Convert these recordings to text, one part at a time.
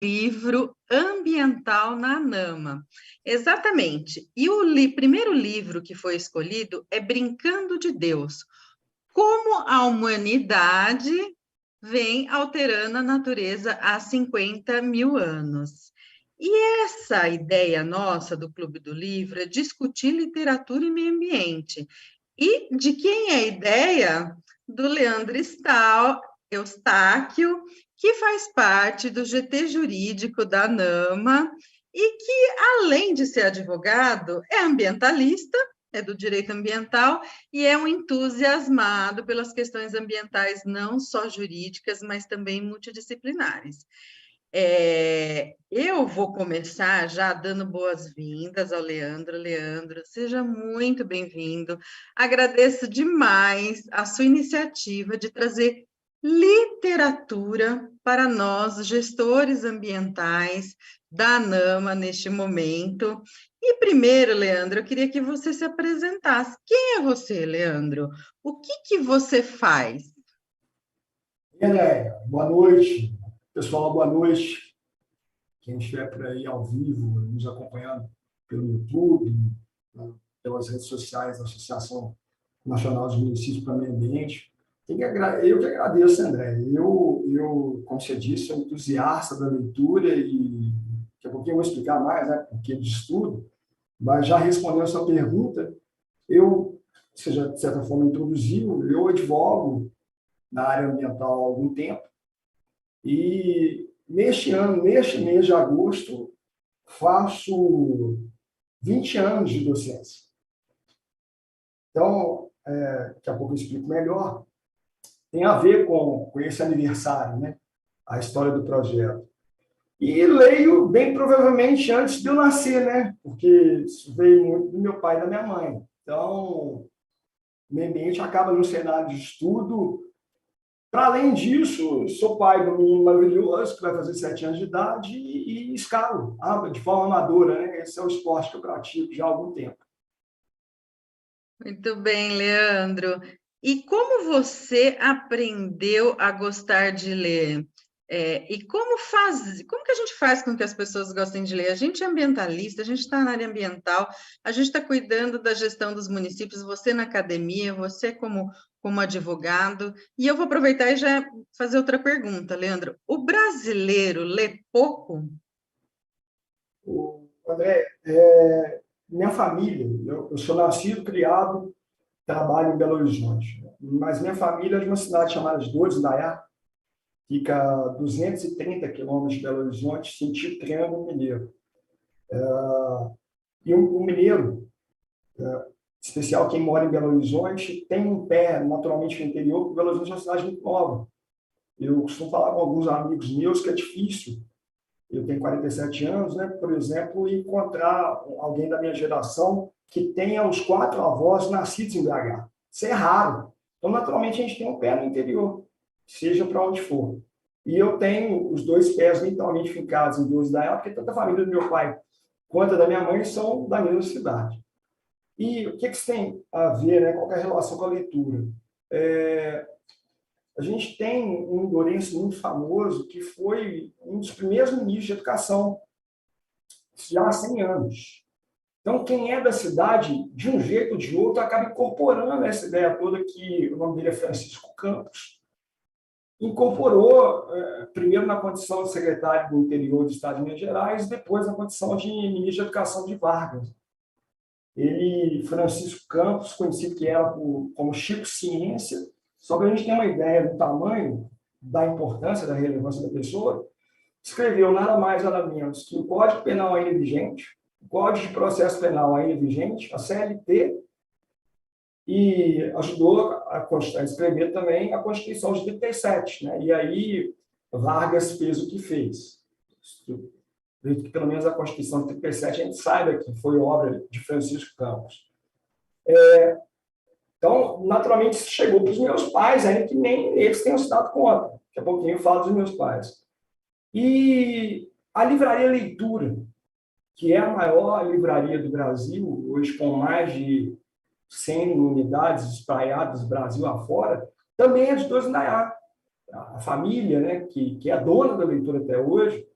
livro ambiental na ANAMA. Exatamente. E o primeiro livro que foi escolhido é Brincando de Deus. Como a humanidade vem alterando a natureza há 50 mil anos. E essa ideia nossa do Clube do Livro é discutir literatura e meio ambiente. E de quem é a ideia? Do Leandro Eustáquio, que faz parte do GT Jurídico da ANAMA e que, além de ser advogado, é ambientalista, é do direito ambiental e é um entusiasmado pelas questões ambientais, não só jurídicas, mas também multidisciplinares. Eu vou começar já dando boas-vindas ao Leandro. Leandro, seja muito bem-vindo. Agradeço demais a sua iniciativa de trazer literatura para nós, gestores ambientais da ANAMA, neste momento. E primeiro, Leandro, eu queria que você se apresentasse. Quem é você, Leandro? O que você faz? E André, boa noite. Pessoal, boa noite. Quem estiver por aí ao vivo, nos acompanhando pelo YouTube, pelas redes sociais da Associação Nacional dos Municípios para o Meio Ambiente. Eu que agradeço, André. Como você disse, sou entusiasta da leitura e daqui a pouquinho eu vou explicar mais, né, por que de estudo, mas já respondendo a sua pergunta, você já, de certa forma, introduziu, eu advogo na área ambiental há algum tempo. E neste mês de agosto, faço 20 anos de docência. Então, daqui a pouco eu explico melhor. Tem a ver com esse aniversário, né? A história do projeto. E leio, bem provavelmente, antes de eu nascer, né? Porque isso veio muito do meu pai e da minha mãe. Então, o meio ambiente acaba no cenário de estudo. Para além disso, sou pai de um menino maravilhoso, que vai fazer 7 anos de idade, e escalo, de forma amadora, né? Esse é o esporte que eu pratico já há algum tempo. Muito bem, Leandro. E como você aprendeu a gostar de ler? E como que a gente faz com que as pessoas gostem de ler? A gente é ambientalista, a gente está na área ambiental, a gente está cuidando da gestão dos municípios, você na academia, você como advogado. E eu vou aproveitar e já fazer outra pergunta, Leandro. O brasileiro lê pouco? André, minha família, eu sou nascido, criado, trabalho em Belo Horizonte, mas minha família é de uma cidade chamada de Dores, Indaiá, fica a 230 quilômetros de Belo Horizonte, sentido Triângulo Mineiro. E o mineiro, especial quem mora em Belo Horizonte, tem um pé naturalmente no interior, porque Belo Horizonte é uma cidade muito nova. Eu costumo falar com alguns amigos meus que é difícil, eu tenho 47 anos, né, por exemplo, encontrar alguém da minha geração que tenha os 4 avós nascidos em BH. Isso é raro. Então, naturalmente, a gente tem um pé no interior, seja para onde for. E eu tenho os 2 pés literalmente fincados em Duas da porque tanto a família do meu pai quanto a da minha mãe são da mesma cidade. E o que isso tem a ver, né, qual é a relação com a leitura? A gente tem um indorense muito famoso que foi um dos primeiros ministros de educação, já há 100 anos. Então, quem é da cidade, de um jeito ou de outro, acaba incorporando essa ideia toda que o nome dele é Francisco Campos, incorporou, primeiro na condição de secretário do interior do Estado de Minas Gerais, e depois na condição de ministro de Educação de Vargas. Ele, Francisco Campos, conhecido que era como Chico Ciência, só para a gente ter uma ideia do tamanho, da importância, da relevância da pessoa, escreveu nada mais, nada menos que o Código Penal ainda vigente, o Código de Processo Penal ainda vigente, a CLT, e ajudou a escrever também a Constituição de 37. Né? E aí Vargas fez o que fez. Acredito que pelo menos a Constituição de 37 a gente saiba que foi obra de Francisco Campos. Então, naturalmente, isso chegou para os meus pais, ainda que nem eles tenham se dado conta. Daqui a pouquinho eu falo dos meus pais. E a Livraria Leitura, que é a maior livraria do Brasil, hoje com mais de 100 unidades espraiadas Brasil afora, também é de Dois Indaiá. A família, né, que é dona da leitura até hoje,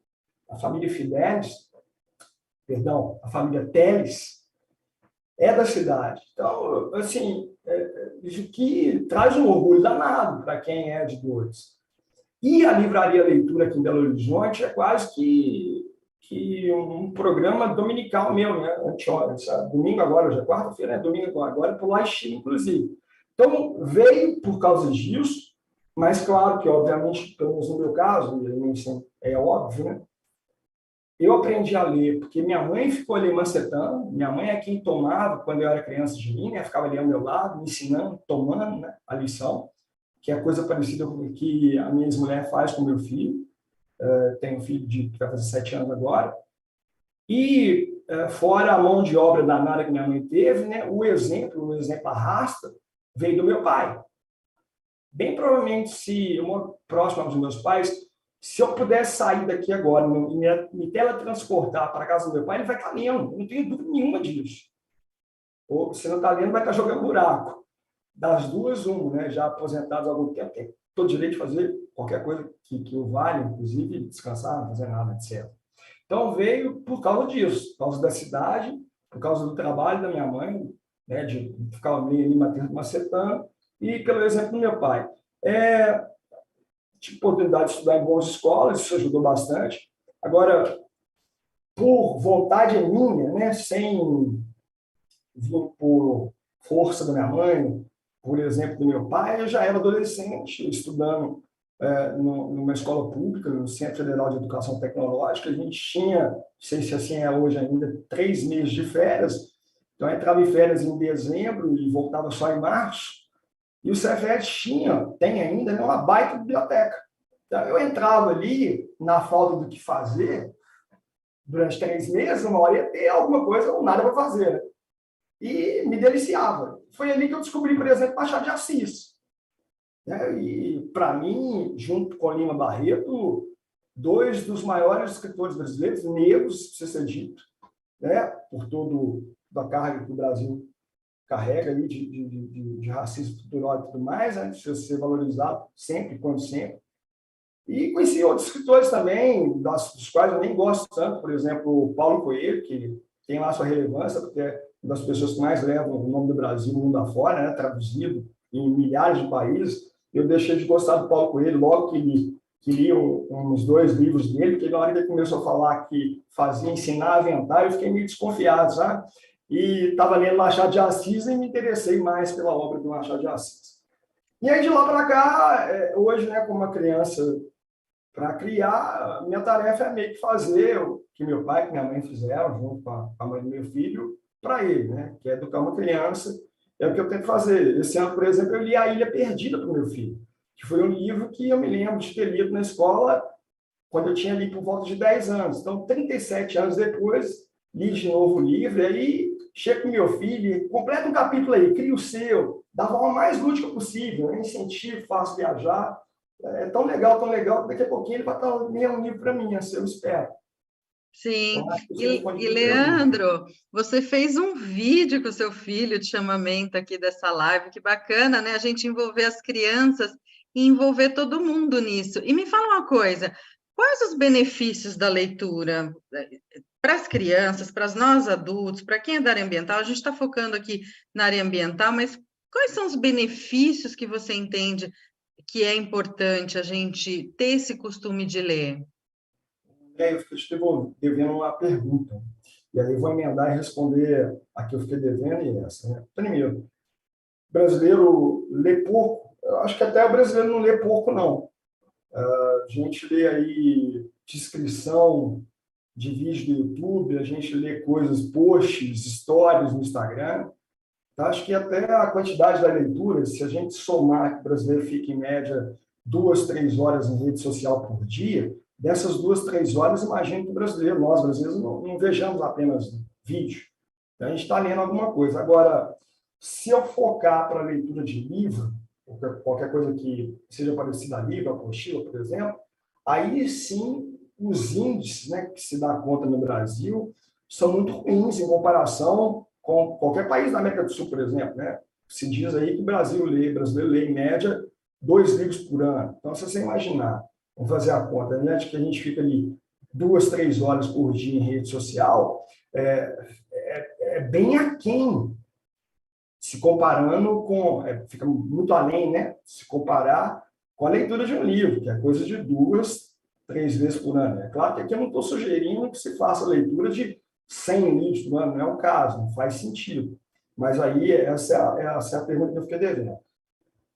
a família Fidelis, perdão, a família Teles, é da cidade. Então, assim, isso que traz um orgulho danado para quem é de Dores. E a Livraria Leitura aqui em Belo Horizonte é quase que um programa dominical meu, né? Anteontem, sabe? Domingo agora, já é quarta-feira, domingo agora, por lá Chile, inclusive. Então, veio por causa disso, mas claro que, obviamente, pelo menos no meu caso, é óbvio, né? Eu aprendi a ler porque minha mãe ficou ali macetando, minha mãe é quem tomava, quando eu era criança de mim, né? Ficava ali ao meu lado, me ensinando, tomando, né? A lição, que é coisa parecida com o que a minha ex-mulher faz com meu filho. Tenho um filho que vai fazer 7 anos agora. E, fora a mão de obra danada que minha mãe teve, né? O exemplo arrasta, veio do meu pai. Bem provavelmente, se eu moro próximo dos meus pais, se eu pudesse sair daqui agora e me teletransportar para a casa do meu pai, ele vai estar lendo, não tenho dúvida nenhuma disso. Ou, se não está lendo, vai estar jogando buraco. Das duas, uma, né? Já aposentados há algum tempo, tem todo direito de fazer qualquer coisa que o valha, inclusive descansar, não fazer nada, etc. Então, veio por causa disso, por causa da cidade, por causa do trabalho da minha mãe, né? De ficar ali macetando, e pelo exemplo do meu pai. Tive oportunidade de estudar em boas escolas, isso ajudou bastante. Agora, por vontade minha, né, sem vir por força da minha mãe, por exemplo do meu pai, eu já era adolescente, estudando numa escola pública, no Centro Federal de Educação Tecnológica. A gente tinha, não sei se assim é hoje ainda, 3 meses de férias. Então, eu entrava em férias em dezembro e voltava só em março. E o Cefet tem ainda, uma baita biblioteca. Então, eu entrava ali, na falta do que fazer, durante 3 meses, uma hora ia ter alguma coisa ou nada para fazer. Né? E me deliciava. Foi ali que eu descobri, por exemplo, Machado de Assis. Né? E, para mim, junto com Lima Barreto, 2 dos maiores escritores brasileiros, negros, precisa ser dito, né? Por toda a carga que o Brasil carrega ali de racismo cultural e tudo mais, né? Precisa ser valorizado sempre, quando sempre. E conheci outros escritores também, dos quais eu nem gosto tanto, por exemplo, o Paulo Coelho, que tem lá sua relevância, porque é uma das pessoas que mais levam o nome do Brasil mundo afora, né? Traduzido em milhares de países. Eu deixei de gostar do Paulo Coelho logo que li uns 2 livros dele, porque na hora que ele começou a falar que fazia ensinar a aventar, eu fiquei meio desconfiado, sabe? E estava lendo Machado de Assis e me interessei mais pela obra do Machado de Assis. E aí, de lá para cá, hoje, né, como uma criança para criar, minha tarefa é meio que fazer o que meu pai e minha mãe fizeram, junto com a mãe do meu filho, para ele, né, que é educar uma criança. É o que eu tento fazer. Esse ano, por exemplo, eu li A Ilha Perdida para o meu filho, que foi um livro que eu me lembro de ter lido na escola quando eu tinha ali por volta de 10 anos. Então, 37 anos depois, li de novo o livro, e aí chego com meu filho, completa um capítulo aí, cria o seu, da forma mais lúdica possível, né? Incentivo, faço viajar. É tão legal, que daqui a pouquinho ele vai estar lendo um livro para mim, assim, eu espero. Sim. Então, E Leandro, você fez um vídeo com o seu filho de chamamento aqui dessa live, que bacana, né? A gente envolver as crianças e envolver todo mundo nisso. E me fala uma coisa, quais os benefícios da leitura para as crianças, para nós adultos, para quem é da área ambiental? A gente está focando aqui na área ambiental, mas quais são os benefícios que você entende que é importante a gente ter esse costume de ler? Eu fiquei devendo uma pergunta. E aí eu vou emendar e responder a que eu fiquei devendo e essa. Né? Primeiro, o brasileiro lê pouco. Eu acho que até o brasileiro não lê pouco, não. A gente lê aí descrição de vídeo do YouTube, a gente lê coisas, posts, stories no Instagram. Então, acho que até a quantidade da leitura, se a gente somar que o brasileiro fica em média 2, 3 horas em rede social por dia, dessas 2, 3 horas, imagino que o brasileiro, nós brasileiros, não vejamos apenas vídeo. Então, a gente está lendo alguma coisa. Agora, se eu focar para a leitura de livro, qualquer coisa que seja parecida a livro, apostila, por exemplo, aí sim os índices, né, que se dá conta no Brasil são muito ruins em comparação com qualquer país da América do Sul, por exemplo. Né? Se diz aí que o brasileiro lê, em média, 2 livros por ano. Então, se você imaginar, vamos fazer a conta, né, de que a gente fica ali 2, 3 horas por dia em rede social, é bem aquém, se comparando com... fica muito além, né? Se comparar com a leitura de um livro, que é coisa de 2, 3 vezes por ano. É claro que aqui eu não estou sugerindo que se faça leitura de 100 livros por ano, não é o caso, não faz sentido. Mas aí essa é a pergunta que eu fiquei devendo.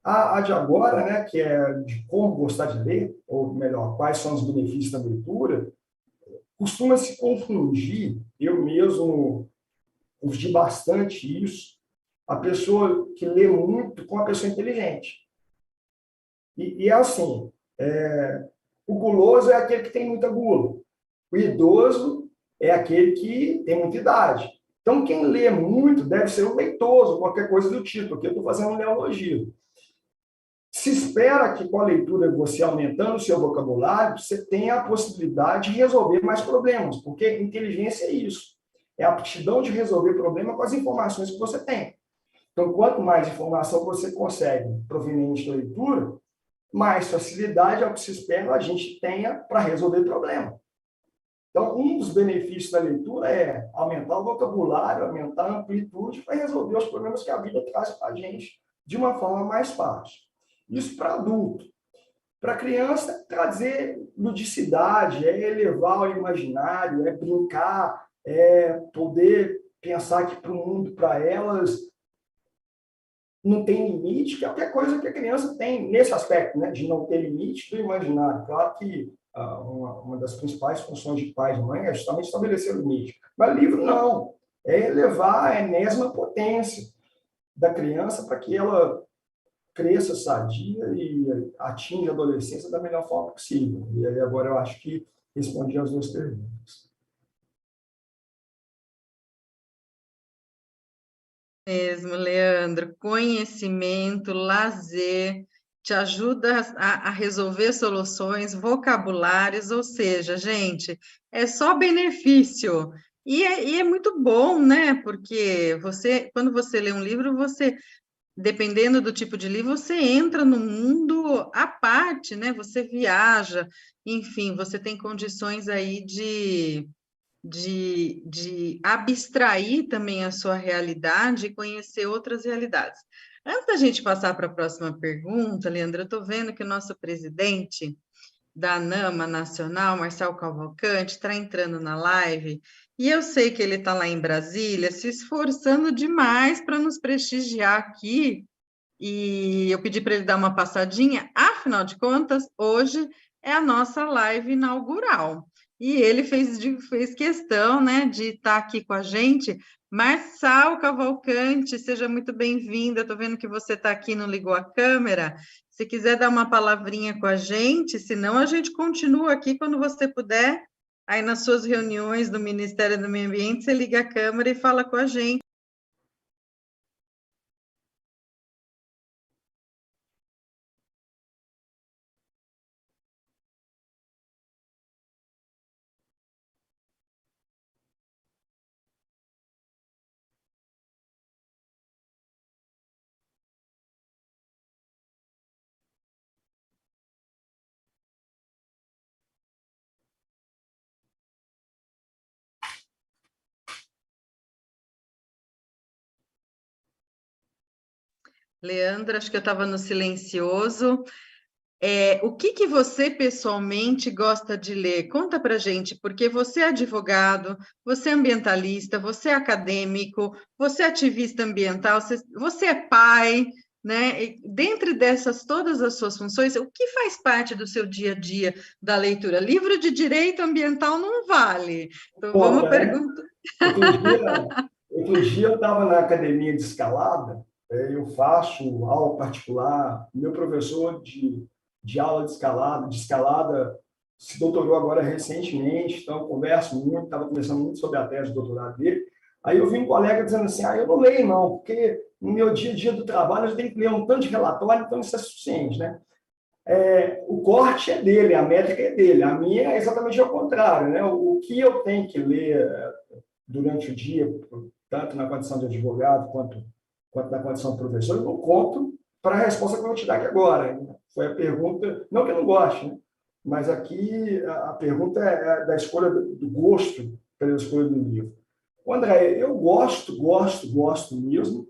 A de agora, né, que é de como gostar de ler, ou melhor, quais são os benefícios da leitura, costuma se confundir, eu mesmo confundi bastante isso, a pessoa que lê muito com a pessoa inteligente. E é assim, o guloso é aquele que tem muita gula, o idoso é aquele que tem muita idade. Então, quem lê muito deve ser o leitoso, qualquer coisa do tipo, aqui eu estou fazendo um neologismo. Se espera que com a leitura, você aumentando o seu vocabulário, você tenha a possibilidade de resolver mais problemas, porque inteligência é isso. É a aptidão de resolver problema com as informações que você tem. Então, quanto mais informação você consegue proveniente da leitura, mais facilidade é o que se espera a gente tenha para resolver problema. Então, um dos benefícios da leitura é aumentar o vocabulário, aumentar a amplitude para resolver os problemas que a vida traz para a gente de uma forma mais fácil. Isso para adulto. Para criança, trazer ludicidade, é elevar o imaginário, é brincar, é poder pensar que para o mundo, para elas, não tem limite, que é qualquer coisa que a criança tem nesse aspecto, né, de não ter limite do imaginário. Claro que uma das principais funções de pais e mãe é justamente estabelecer o limite. Mas livro não. É elevar a enésima potência da criança para que ela cresça sadia e atinja a adolescência da melhor forma possível. E aí agora eu acho que respondi as duas perguntas. Mesmo, Leandro. Conhecimento, lazer, te ajuda a resolver soluções, vocabulários, ou seja, gente, é só benefício. E é muito bom, né? Porque você, quando você lê um livro, você, dependendo do tipo de livro, você entra no mundo à parte, né? Você viaja, enfim, você tem condições aí de abstrair também a sua realidade e conhecer outras realidades. Antes da gente passar para a próxima pergunta, Leandro, eu estou vendo que o nosso presidente da ANAMA Nacional, Marcelo Cavalcante, está entrando na live, e eu sei que ele está lá em Brasília, se esforçando demais para nos prestigiar aqui, e eu pedi para ele dar uma passadinha, afinal de contas, hoje é a nossa live inaugural. E ele fez questão, né, de estar aqui com a gente. Marçal Cavalcante, seja muito bem-vinda. Estou vendo que você está aqui, não ligou a câmera. Se quiser dar uma palavrinha com a gente, senão a gente continua aqui quando você puder. Aí nas suas reuniões do Ministério do Meio Ambiente, você liga a câmera e fala com a gente. Leandro, acho que eu estava no silencioso. O que você pessoalmente gosta de ler? Conta para gente, porque você é advogado, você é ambientalista, você é acadêmico, você é ativista ambiental, você é pai, né? E dentre dessas todas as suas funções, o que faz parte do seu dia a dia da leitura? Livro de direito ambiental não vale. Então vamos Conta, né? perguntar. Outro dia eu estava na academia de escalada, eu faço aula particular, meu professor de aula de escalada se doutorou agora recentemente, então eu converso muito, estava conversando muito sobre a tese de doutorado dele. Aí eu vi um colega dizendo assim, eu não leio não, porque no meu dia a dia do trabalho eu tenho que ler um tanto de relatório, então isso é suficiente, né? O corte é dele, a métrica é dele, a minha é exatamente ao contrário, né? O que eu tenho que ler durante o dia, tanto na condição de advogado quanto na condição de professor, eu não conto para a resposta que eu vou te dar aqui agora. Foi a pergunta, não que eu não goste, né? mas aqui a pergunta é da escolha do gosto pela escolha do livro. André, eu gosto mesmo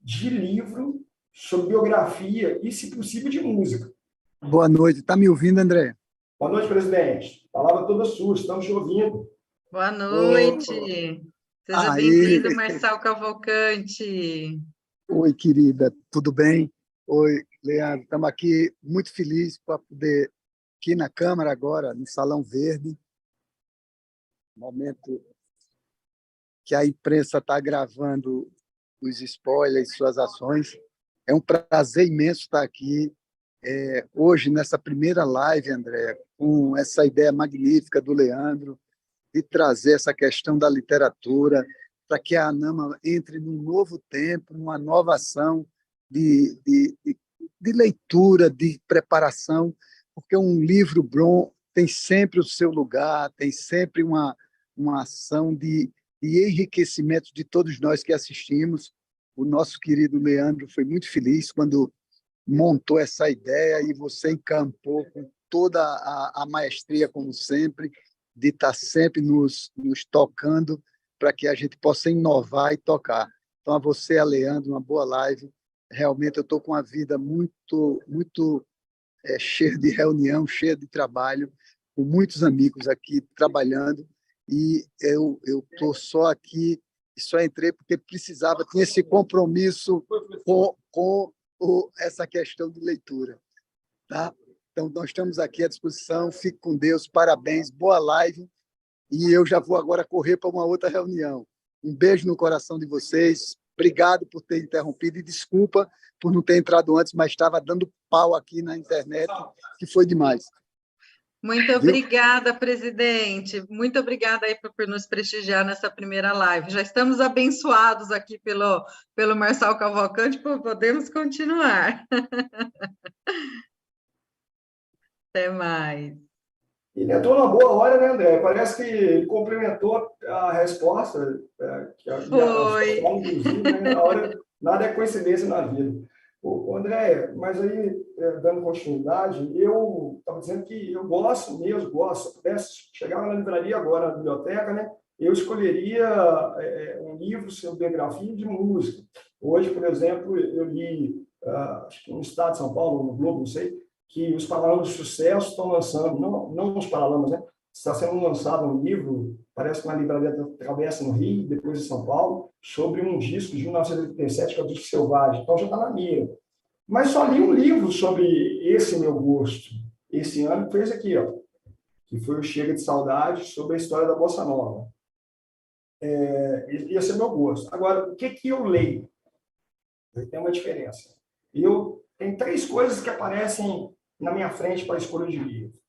de livro sobre biografia e, se possível, de música. Boa noite. Está me ouvindo, André? Boa noite, presidente. Palavra toda sua, estamos te ouvindo. Boa noite. Seja bem-vindo, Marçal Cavalcante. Oi, querida, tudo bem? Oi, Leandro. Estamos aqui muito felizes para poder, aqui na Câmara agora, no Salão Verde, momento que a imprensa está gravando os spoilers, suas ações. É um prazer imenso estar aqui hoje, nessa primeira live, André, com essa ideia magnífica do Leandro, de trazer essa questão da literatura, para que a ANAMA entre num novo tempo, numa nova ação de leitura, de preparação, porque um livro bom tem sempre o seu lugar, tem sempre uma ação de enriquecimento de todos nós que assistimos. O nosso querido Leandro foi muito feliz quando montou essa ideia e você encampou com toda a maestria, como sempre, de estar sempre nos tocando para que a gente possa inovar e tocar. Então, a você, a Leandro, uma boa live. Realmente, eu estou com uma vida muito cheia de reunião, cheia de trabalho, com muitos amigos aqui trabalhando, e eu estou só aqui, só entrei porque precisava, tinha esse compromisso com essa questão de leitura. Tá? Então, nós estamos aqui à disposição, fique com Deus, parabéns, boa live, e eu já vou agora correr para uma outra reunião. Um beijo no coração de vocês, obrigado por ter interrompido, e desculpa por não ter entrado antes, mas estava dando pau aqui na internet, que foi demais. Muito obrigada, presidente. Muito obrigada aí por nos prestigiar nessa primeira live. Já estamos abençoados aqui pelo Marçal Cavalcante, podemos continuar. Até mais. Ele entrou na boa hora, né, André? Parece que ele complementou a resposta. Foi. Inclusive, né, a hora, nada é coincidência na vida. André, mas aí, dando continuidade, eu estava dizendo que eu gosto mesmo, se eu pudesse chegar na livraria agora, na biblioteca, né, eu escolheria um livro sobre biografia de música. Hoje, por exemplo, eu li, acho que no estado de São Paulo, no Globo, não sei, que os Paralamas de Sucesso estão lançando, não os Paralamas, né? Está sendo lançado um livro, parece que uma livraria da Travessa no Rio, depois em São Paulo, sobre um disco de 1987, que é o Disco Selvagem. Então, já está na mira. Mas só li um livro sobre esse meu gosto, esse ano, que foi esse aqui, ó, que foi o Chega de Saudade, sobre a história da Bossa Nova. Esse é meu gosto. Agora, o que eu leio? Tem uma diferença. Tem 3 coisas que aparecem na minha frente para a escolha de livro.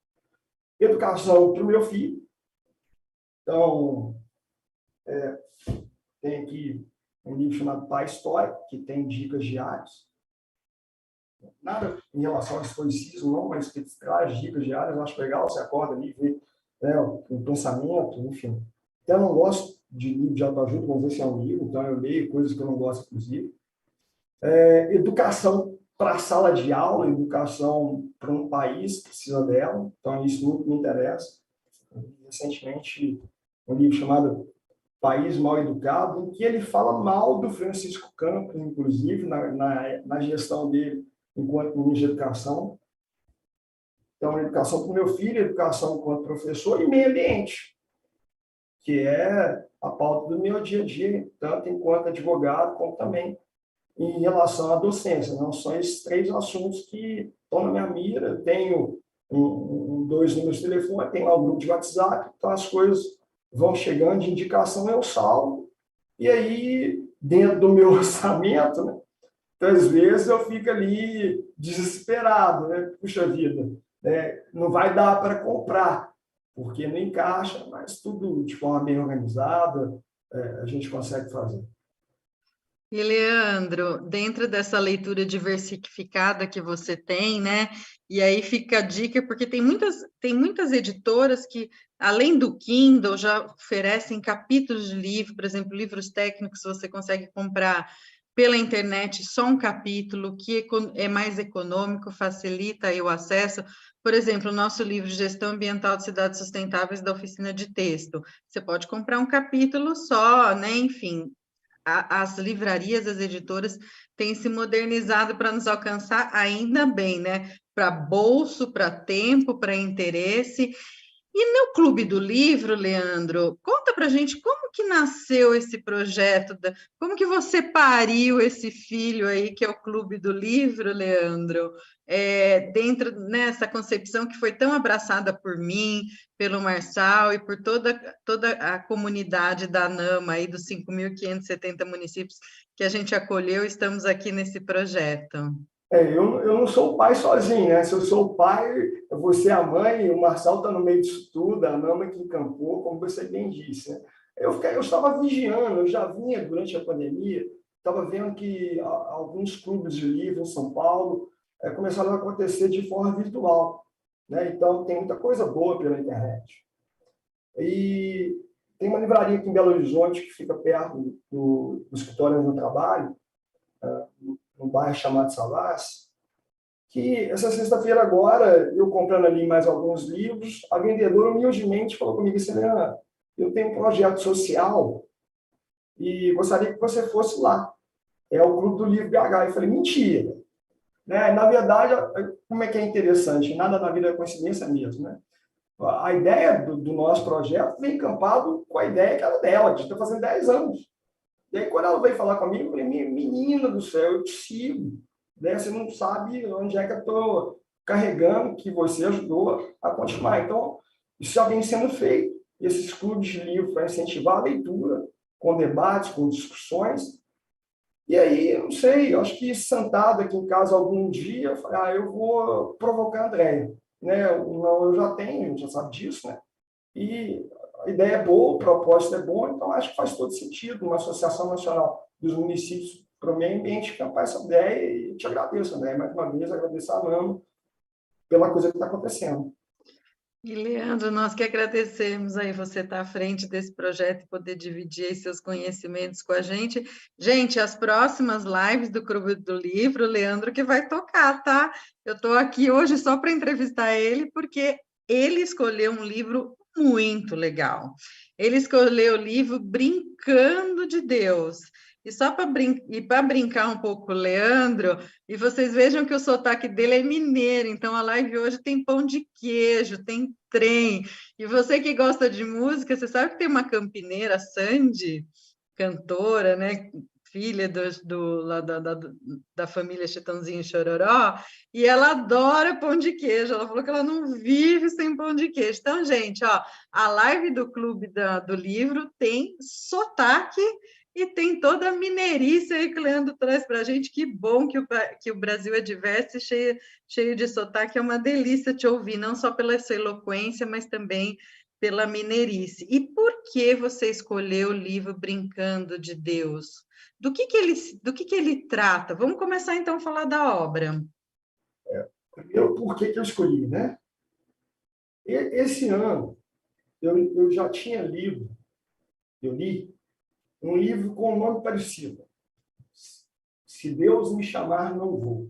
Educação para o meu filho. Então, tem aqui um livro chamado Pai Histórico, que tem dicas diárias. Nada em relação ao estoicismo, não, mas que traz dicas diárias. Eu acho legal, você acorda ali, vê o pensamento, enfim. Então, eu não gosto de livro de autoajuda, vamos ver se é um livro, então eu leio coisas que eu não gosto, inclusive. Educação para a sala de aula, educação para um país que precisa dela, então isso muito me interessa. Recentemente, um livro chamado País Mal Educado, em que ele fala mal do Francisco Campos, inclusive, na gestão dele enquanto ministro de Educação. Então, educação para o meu filho, educação enquanto professor e meio ambiente, que é a pauta do meu dia a dia, tanto enquanto advogado, como também em relação à docência. Não são esses 3 assuntos que estão na minha mira. Eu tenho 2 números de telefone, tenho lá um grupo de WhatsApp, então as coisas vão chegando de indicação, eu salvo, e aí, dentro do meu orçamento, né, então, às vezes eu fico ali desesperado, né? Puxa vida, não vai dar para comprar, porque não encaixa, mas tudo de forma bem organizada, a gente consegue fazer. E, Leandro, dentro dessa leitura diversificada que você tem, né? E aí fica a dica, porque tem muitas editoras que, além do Kindle, já oferecem capítulos de livro, por exemplo, livros técnicos você consegue comprar pela internet só um capítulo, que é mais econômico, facilita aí o acesso. por exemplo, o nosso livro Gestão Ambiental de Cidades Sustentáveis da Oficina de Texto. Você pode comprar um capítulo só, né? Enfim, as livrarias, as editoras têm se modernizado para nos alcançar, ainda bem, né? Para bolso, para tempo, para interesse. E no Clube do Livro, Leandro, conta para a gente como que nasceu esse projeto, como que você pariu esse filho aí, que é o Clube do Livro, Leandro, dentro nessa concepção que foi tão abraçada por mim, pelo Marçal e por toda a comunidade da ANAMA, aí dos 5.570 municípios que a gente acolheu, estamos aqui nesse projeto. Eu não sou o pai sozinho, né? Se eu sou o pai, eu vou ser a mãe, o Marçal está no meio disso tudo, a Nama que encampou, como você bem disse, né? Eu estava vigiando, eu já vinha durante a pandemia, estava vendo que alguns clubes de livro em São Paulo começaram a acontecer de forma virtual, né? Então, tem muita coisa boa pela internet. E tem uma livraria aqui em Belo Horizonte, que fica perto do escritório onde eu trabalho, num bairro chamado Savassi, que essa sexta-feira agora, eu comprando ali mais alguns livros, a vendedora humildemente falou comigo assim, Leandro, eu tenho um projeto social e gostaria que você fosse lá. É o Clube do Livro BH. Eu falei, mentira. Né? Na verdade, como é que é interessante? Nada na vida é coincidência mesmo. Né? A ideia do nosso projeto vem encampado com a ideia que era dela, de estar fazendo 10 anos. E aí, quando ela veio falar comigo, eu falei, menina do céu, eu te sigo. Né? Você não sabe onde é que eu estou carregando, que você ajudou a continuar. Então, isso já vem sendo feito. Esses clubes de livro para incentivar a leitura, com debates, com discussões. E aí, eu não sei, eu acho que sentado aqui em casa algum dia, eu falei, eu vou provocar a Andréia. Né? Eu já tenho, já sabe disso, né? E a ideia é boa, o propósito é bom, então acho que faz todo sentido uma Associação Nacional dos Municípios para o Meio Ambiente encampar essa ideia e te agradeço, André, mais uma vez, agradeço a NAMA pela coisa que está acontecendo. E, Leandro, nós que agradecemos aí você estar à frente desse projeto e poder dividir aí seus conhecimentos com a gente. Gente, as próximas lives do Clube do Livro, o Leandro que vai tocar, tá? Eu estou aqui hoje só para entrevistar ele, porque ele escolheu um livro muito legal. Ele escolheu o livro Brincando de Deus. E só para brincar um pouco, Leandro, e vocês vejam que o sotaque dele é mineiro, então a live hoje tem pão de queijo, tem trem. E você que gosta de música, você sabe que tem uma campineira, Sandy, cantora, né? Filha lá da família Chitãozinho e Chororó, e ela adora pão de queijo. Ela falou que ela não vive sem pão de queijo. Então, gente, ó, a live do Clube do Livro tem sotaque e tem toda a mineirice aí que o Leandro traz para a gente. Que bom que o Brasil é diverso e cheio de sotaque. É uma delícia te ouvir, não só pela sua eloquência, mas também pela mineirice. E por que você escolheu o livro Brincando de Deus? Do que ele trata? Vamos começar, então, a falar da obra. Primeiro, por que eu escolhi, né? Esse ano, eu já tinha lido, eu li um livro com um nome parecido. Se Deus me chamar, não vou.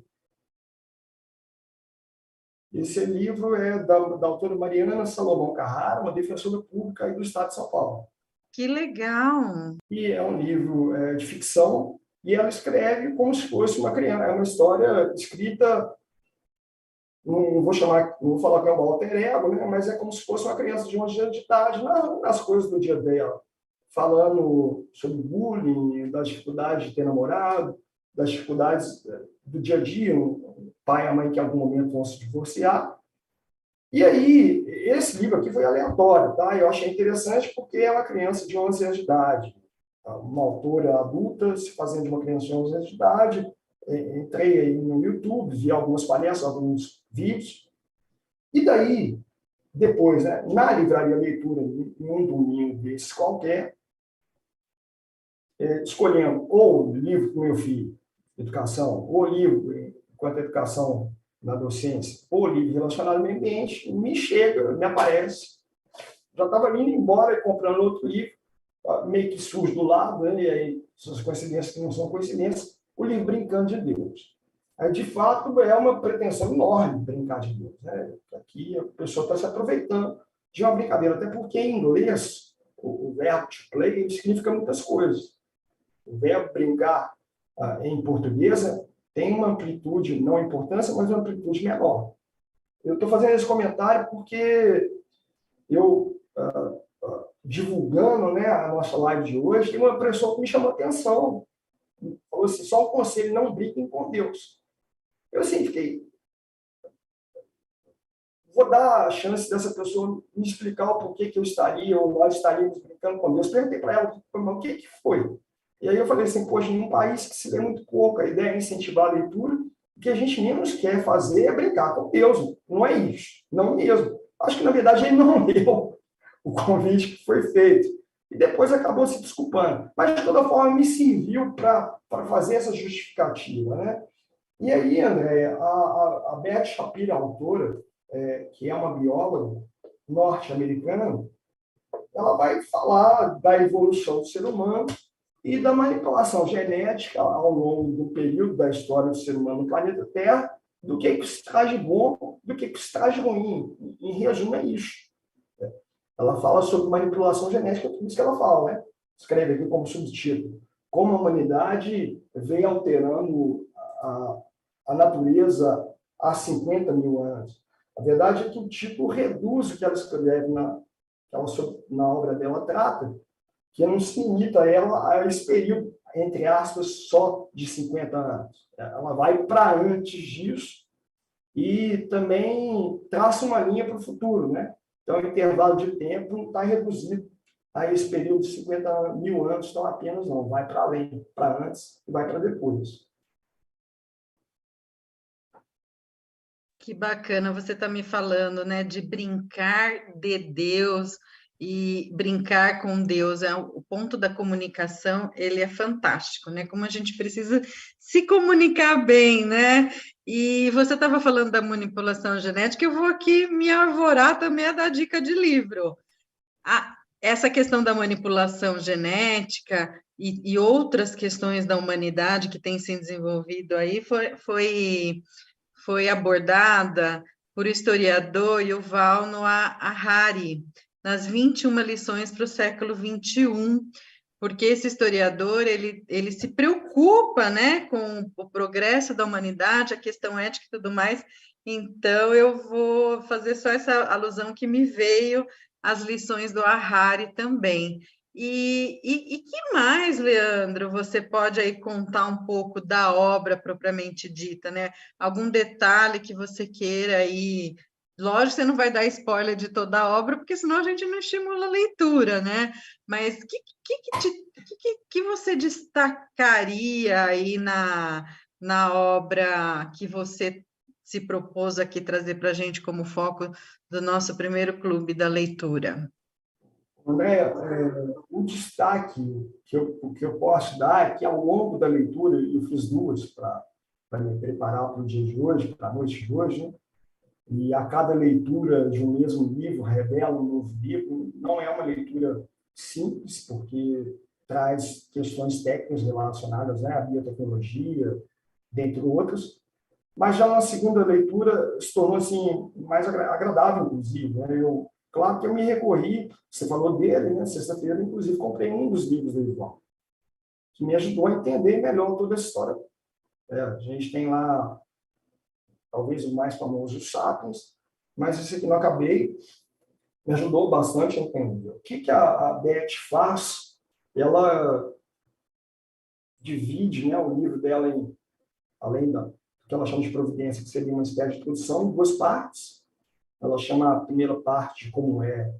Esse livro é da autora Mariana Salomão Carrara, uma defensora pública aí do Estado de São Paulo. Que legal! E é um livro de ficção, e ela escreve como se fosse uma criança. É uma história escrita, não vou falar que é um alter ego, né? Mas é como se fosse uma criança de 11 anos de idade, nas coisas do dia dela, falando sobre bullying, das dificuldades de ter namorado, das dificuldades do dia a dia, o pai e a mãe que em algum momento vão se divorciar. E aí, esse livro aqui foi aleatório, tá? Eu achei interessante porque é uma criança de 11 anos de idade, uma autora adulta se fazendo de uma criança de 11 anos de idade. Entrei aí no YouTube, vi algumas palestras, alguns vídeos. E daí, depois, né, na livraria Leitura, em um domingo desses qualquer, escolhendo ou livro para o meu filho, educação, ou livro quanto à educação na docência, ou livro relacionado ao meio ambiente, me aparece. Já estava indo embora e comprando outro livro, meio que surge do lado, né? E aí, essas coincidências que não são coincidências, o livro Brincando de Deus. De fato, é uma pretensão enorme brincar de Deus, né? Aqui a pessoa está se aproveitando de uma brincadeira, até porque em inglês o verbo to play ele significa muitas coisas. O verbo brincar em português tem uma amplitude, não importância, mas uma amplitude menor. Eu estou fazendo esse comentário porque eu, divulgando, né, a nossa live de hoje, tem uma pessoa que me chamou a atenção. Falou assim, só um conselho, não brinquem com Deus. Eu assim, fiquei... Vou dar a chance dessa pessoa me explicar o porquê que eu estaria ou nós estaríamos brincando com Deus. Perguntei para ela o que foi. E aí eu falei assim, poxa, em um país que se lê muito pouco, a ideia é incentivar a leitura, o que a gente menos quer fazer é brincar com Deus. Não é isso. Não mesmo. Acho que, na verdade, ele não leu o convite que foi feito. E depois acabou se desculpando. Mas, de toda forma, me serviu para fazer essa justificativa, né? E aí, André, a Beth Shapiro, a autora, que é uma bióloga norte-americana, ela vai falar da evolução do ser humano e da manipulação genética ao longo do período da história do ser humano no planeta Terra, do que se traz de bom, do que se traz de ruim. Em resumo, é isso. Ela fala sobre manipulação genética, tudo isso que ela fala, né? Escreve aqui como subtítulo. Como a humanidade vem alterando a natureza há 50 mil anos. A verdade é que o título reduz o que ela escreve na obra dela, trata, que não se limita a ela a esse período, entre aspas, só de 50 anos. Ela vai para antes disso e também traça uma linha para o futuro, né? Então, o intervalo de tempo não está reduzido a esse período de 50 mil anos, tão apenas não, vai para além, para antes e vai para depois. Que bacana você está me falando, né, de brincar de Deus e brincar com Deus. O ponto da comunicação, ele é fantástico, né? Como a gente precisa se comunicar bem, né? E você estava falando da manipulação genética, eu vou aqui me arvorar também a dar dica de livro. Essa questão da manipulação genética e outras questões da humanidade que têm se desenvolvido aí foi abordada por historiador Yuval Noah Harari, nas 21 lições para o século XXI, porque esse historiador, ele se preocupa, né, com o progresso da humanidade, a questão ética e tudo mais, então eu vou fazer só essa alusão que me veio às lições do Harari também. E que mais, Leandro, você pode aí contar um pouco da obra propriamente dita, né? Algum detalhe que você queira aí? Lógico, você não vai dar spoiler de toda a obra, porque senão a gente não estimula a leitura, né? Mas o que você destacaria aí na obra que você se propôs aqui trazer para a gente como foco do nosso primeiro clube da leitura? André, o destaque que eu posso dar é que, ao longo da leitura, eu fiz duas para me preparar para o dia de hoje, para a noite de hoje, né? E a cada leitura de um mesmo livro revela um novo livro. Não é uma leitura simples, porque traz questões técnicas relacionadas, né, à biotecnologia, dentre outras. Mas já na segunda leitura se tornou assim, mais agradável, inclusive. Né? Claro que eu me recorri, você falou dele, né? Sexta-feira, inclusive, comprei um dos livros do Ivan, que me ajudou a entender melhor toda essa história. A gente tem lá, talvez o mais famoso, o Sapiens, mas esse aqui não acabei, me ajudou bastante a entender. O que a Beth faz? Ela divide, né, o livro dela além da que ela chama de providência, que seria uma espécie de introdução, em duas partes. Ela chama a primeira parte de como é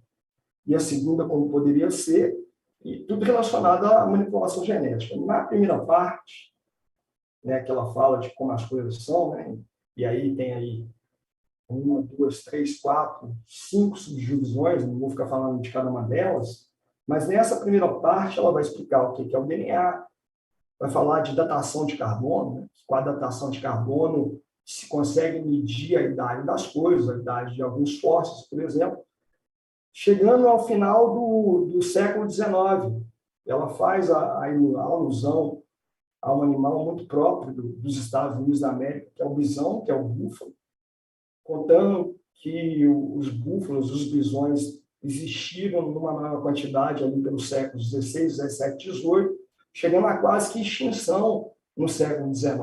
e a segunda como poderia ser, e tudo relacionado à manipulação genética. Na primeira parte, né, que ela fala de como as coisas são, né, e aí tem aí 1, 2, 3, 4, 5 subdivisões, não vou ficar falando de cada uma delas, mas nessa primeira parte ela vai explicar o que é o DNA, vai falar de datação de carbono, né? Com a datação de carbono se consegue medir a idade das coisas, a idade de alguns fósseis, por exemplo. Chegando ao final do século XIX, ela faz a alusão a um animal muito próprio dos Estados Unidos da América, que é o bisão, que é o búfalo, contando que os búfalos, os bisões, existiram numa maior quantidade ali pelos séculos XVI, XVII, XVIII, chegando a quase que extinção no século XIX,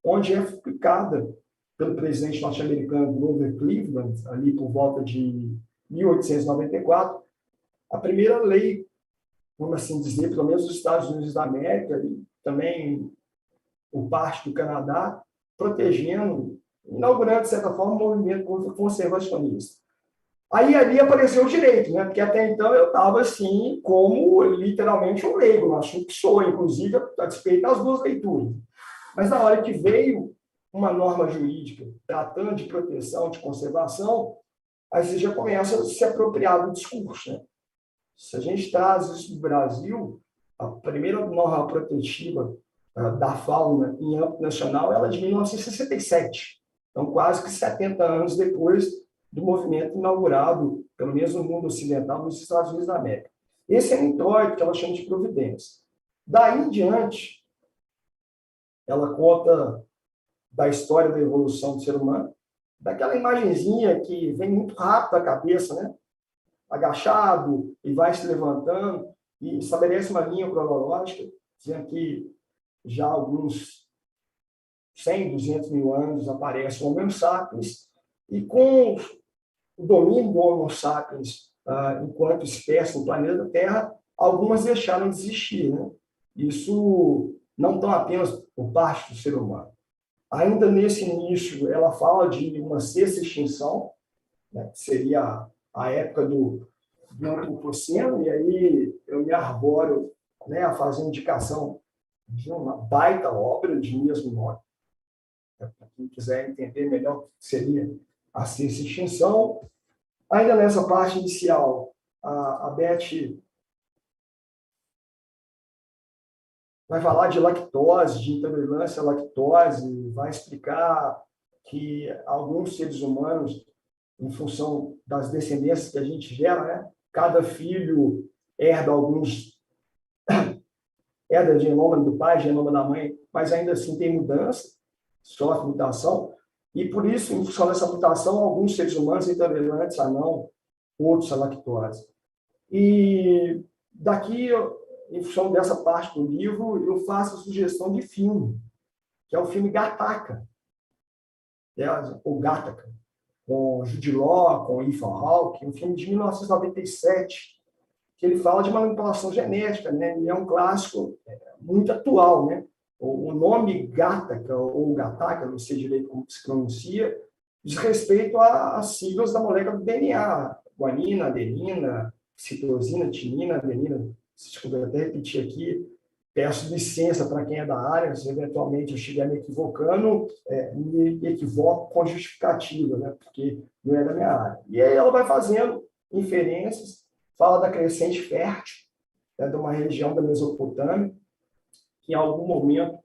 onde é publicada pelo presidente norte-americano Grover Cleveland, ali por volta de 1894, a primeira lei, vamos assim dizer, pelo menos dos Estados Unidos da América, e também por parte do Canadá, protegendo, inaugurando, de certa forma, um movimento conservacionista. Aí ali apareceu o direito, né? Porque até então eu estava assim, como literalmente um leigo, no assunto que sou, inclusive, a despeito das duas leituras. Mas na hora que veio uma norma jurídica tratando de proteção, de conservação, aí você já começa a se apropriar do discurso, né? Se a gente traz isso do Brasil, a primeira norma protetiva da fauna em âmbito nacional ela é de 1967, então quase que 70 anos depois do movimento inaugurado, pelo menos no mundo ocidental, nos Estados Unidos da América. Esse é o introito que ela chama de providência. Daí em diante, ela conta da história da evolução do ser humano, daquela imagenzinha que vem muito rápido à cabeça, né? Agachado e vai se levantando, e estabelece uma linha cronológica, dizendo que já há alguns 100, 200 mil anos aparece o Homo sapiens, e com o domínio do Homo sapiens enquanto espécie no planeta Terra, algumas deixaram de existir, né? Isso não tão apenas por parte do ser humano. Ainda nesse início, ela fala de uma sexta extinção, né, que seria a época do Antropoceno, e aí eu me arboro, né, a fazer indicação de uma baita obra de mesmo nome, né, para quem quiser entender melhor o que seria a sexta extinção. Ainda nessa parte inicial, a Beth vai falar de lactose, de intolerância à lactose, vai explicar que alguns seres humanos, em função das descendências que a gente gera, né, cada filho herda herda genoma do pai, genoma da mãe, mas ainda assim tem mudança, sofre mutação, e por isso, em função dessa mutação, alguns seres humanos intolerantes a não, outros à lactose. E daqui, em função dessa parte do livro, eu faço a sugestão de filme, que é o filme Gattaca, ou Gattaca, com Jude Law, com Ethan Hawke, um filme de 1997, que ele fala de manipulação genética, né? E é um clássico muito atual, né? O nome Gattaca, ou Gattaca, não sei direito como se pronuncia, diz respeito às siglas da molécula do DNA, guanina, adenina, citosina, timina, adenina. Desculpa, eu até repetir aqui, peço licença para quem é da área, se eventualmente eu estiver me equivocando, me equivoco com justificativa, né? Porque não é da minha área. E aí ela vai fazendo inferências, fala da crescente fértil, né, de uma região da Mesopotâmia, que em algum momento,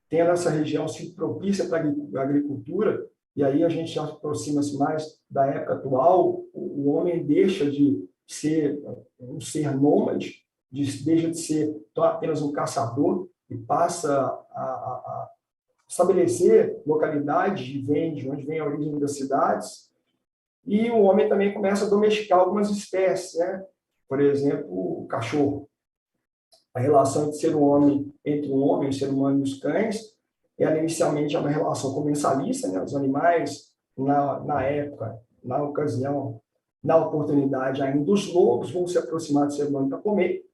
tendo essa região sido propícia para a agricultura, e aí a gente já aproxima-se mais da época atual, o homem deixa de ser um ser nômade, deixa de ser apenas um caçador e passa a estabelecer localidade de onde vem a origem das cidades, e o homem também começa a domesticar algumas espécies, né? Por exemplo, o cachorro. A relação entre o homem, o ser humano e os cães, ela inicialmente é uma relação comensalista, né? Os animais, na época, na ocasião, na oportunidade ainda, os lobos vão se aproximar do ser humano para comer,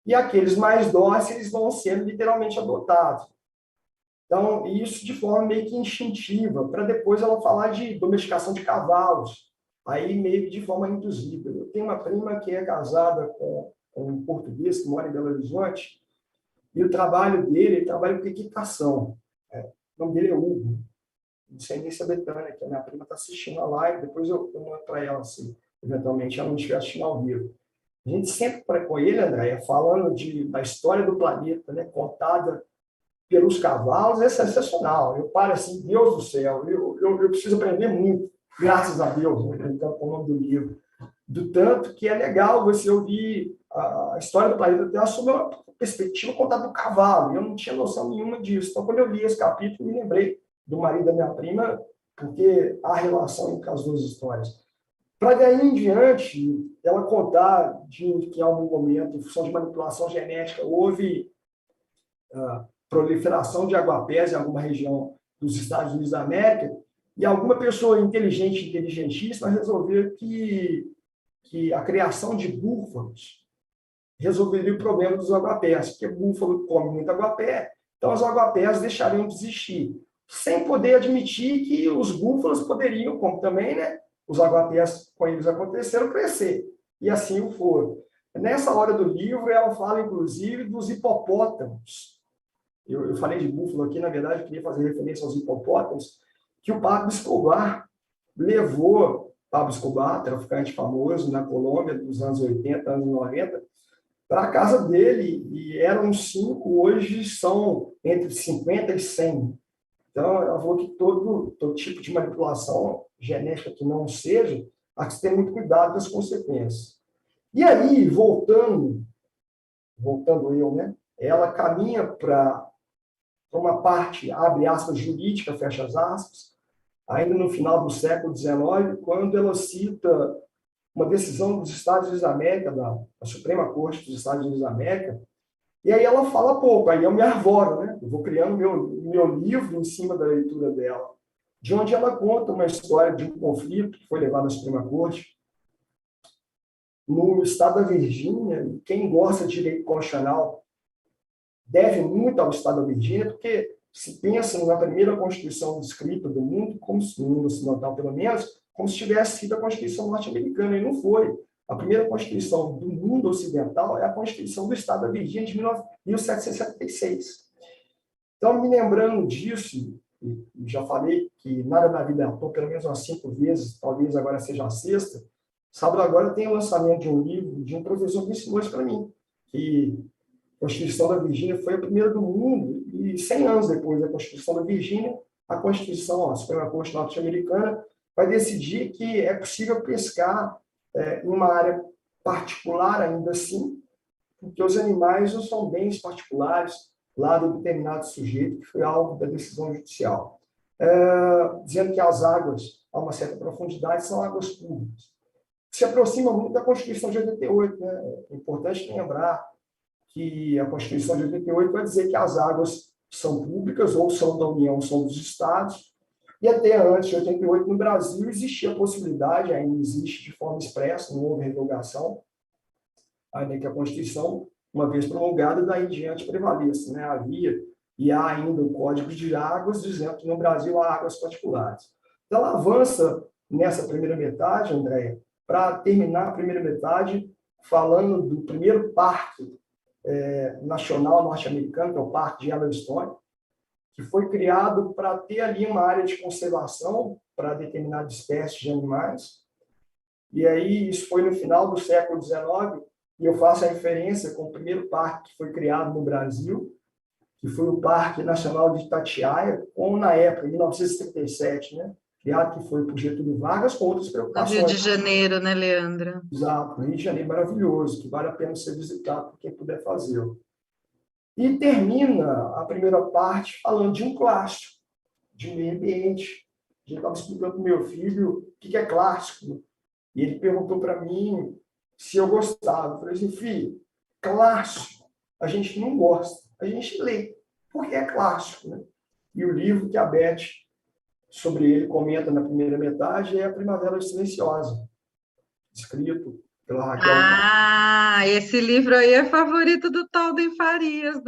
e aqueles mais dóceis vão sendo literalmente adotados. Então, isso de forma meio que instintiva, para depois ela falar de domesticação de cavalos, aí meio que de forma induzida. Eu tenho uma prima que é casada com um português que mora em Belo Horizonte, e o trabalho dele, ele trabalha com equitação. O nome dele é Hugo. Não sei nem se é Betânia, que a minha prima está assistindo a live, depois eu mando para ela, assim, eventualmente ela não estiver assistindo ao vivo. A gente sempre, com ele, Andréia, falando da história do planeta, né, contada pelos cavalos, é sensacional. Eu paro assim, Deus do céu, eu preciso aprender muito, graças a Deus, né, brincando com o nome do livro, do tanto que é legal você ouvir a história do planeta Terra sob uma perspectiva contada do cavalo. Eu não tinha noção nenhuma disso. Então, quando eu li esse capítulo, me lembrei do marido da minha prima, porque há relação entre as duas histórias. Para daí em diante, ela contar de que em algum momento, em função de manipulação genética, houve proliferação de aguapés em alguma região dos Estados Unidos da América, e alguma pessoa inteligente, inteligentíssima, resolveu que a criação de búfalos resolveria o problema dos aguapés, porque búfalo come muito aguapé, então os aguapés deixariam de existir, sem poder admitir que os búfalos poderiam, como também, né, os aguapés, com eles aconteceram, crescer. E assim o foram. Nessa hora do livro, ela fala, inclusive, dos hipopótamos. Eu falei de búfalo aqui, na verdade, eu queria fazer referência aos hipopótamos, que o Pablo Escobar levou, Pablo Escobar, traficante famoso na Colômbia, dos anos 80, anos 90, para a casa dele, e eram 5, hoje são entre 50 e 100. Então, ela falou que todo tipo de manipulação genética que não seja, há que se ter muito cuidado das consequências. E aí, voltando eu, né, ela caminha para uma parte, abre aspas, jurídica, fecha as aspas, ainda no final do século XIX, quando ela cita uma decisão dos Estados Unidos da América, da Suprema Corte dos Estados Unidos da América, e aí ela fala pouco, aí eu me arvoro, né? Eu vou criando meu livro em cima da leitura dela, de onde ela conta uma história de um conflito que foi levado à Suprema Corte no estado da Virgínia. Quem gosta de direito constitucional deve muito ao estado da Virgínia, porque se pensa na primeira Constituição escrita do mundo, como se, no mundo ocidental pelo menos, como se tivesse sido a Constituição norte-americana, e não foi. A primeira Constituição do mundo ocidental é a Constituição do Estado da Virgínia de 1776. Então, me lembrando disso, e já falei que nada na vida é à toa, pelo menos umas 5 vezes, talvez agora seja a 6ª, sábado agora tem o lançamento de um livro de um professor que ensinou isso para mim, que a Constituição da Virgínia foi a primeira do mundo, e 100 anos depois da Constituição da Virgínia, a Constituição, a Suprema Corte norte-americana, vai decidir que é possível pescar em uma área particular ainda assim, porque os animais não são bens particulares lá do determinado sujeito, que foi alvo da decisão judicial. Dizendo que as águas, a uma certa profundidade, são águas públicas. Se aproxima muito da Constituição de 88, né? É importante lembrar que a Constituição de 88 vai dizer que as águas são públicas, ou são da União, ou são dos Estados. E até antes de 88, no Brasil, existia a possibilidade, ainda existe de forma expressa, não houve revogação, ainda que a Constituição, uma vez promulgada, daí em diante prevaleça. Né? Havia e há ainda o Código de Águas, dizendo que no Brasil há águas particulares. Então, ela avança nessa primeira metade, Andréia, para terminar a primeira metade falando do primeiro parque nacional norte-americano, que é o Parque de Yellowstone, que foi criado para ter ali uma área de conservação para determinadas espécies de animais. E aí, isso foi no final do século XIX, e eu faço a referência com o primeiro parque que foi criado no Brasil, que foi o Parque Nacional de Itatiaia, ou na época, em 1937, né? Criado, que foi por Getúlio Vargas, com outras preocupações. No Rio de Janeiro, né, Leandra? Exato, no Rio de Janeiro, maravilhoso, que vale a pena ser visitado por quem puder fazê-lo. E termina a primeira parte falando de um clássico, de meio ambiente. A gente estava explicando para o meu filho o que é clássico, e ele perguntou para mim se eu gostava. Eu falei assim, filho, clássico a gente não gosta, a gente lê, porque é clássico. Né? E o livro que a Beth, sobre ele, comenta na primeira metade é A Primavera Silenciosa, escrito pela Raquel. Esse livro aí é favorito do Talden Farias,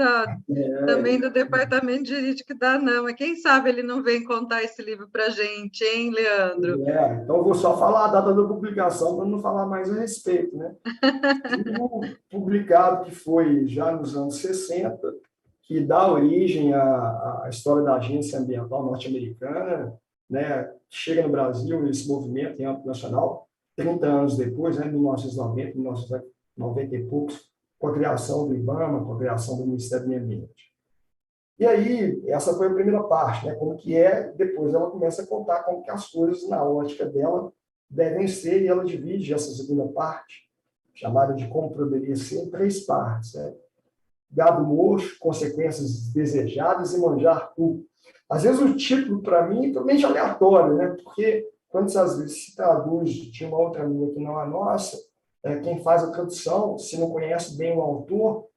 também do Departamento de Jurídico da ANAMA. Quem sabe ele não vem contar esse livro para a gente, hein, Leandro? Então eu vou só falar a data da publicação para não falar mais a respeito. Né? Livro publicado que foi já nos anos 60, que dá origem à história da Agência Ambiental Norte-Americana, né? Chega no Brasil esse movimento em âmbito nacional, 30 anos depois, né? 1990, 1990 e poucos, com a criação do IBAMA, com a criação do Ministério do Meio Ambiente. E aí, essa foi a primeira parte, né? Como que é, depois ela começa a contar como que as coisas, na ótica dela, devem ser, e ela divide essa segunda parte, chamada de como poderia ser, em 3 partes. Né? Gado murcho, consequências desejadas e manjar cu. Às vezes o título, para mim, é totalmente aleatório, né? Porque quando você, às vezes, se traduz de uma outra língua que não a nossa, quem faz a tradução, se não conhece bem o autor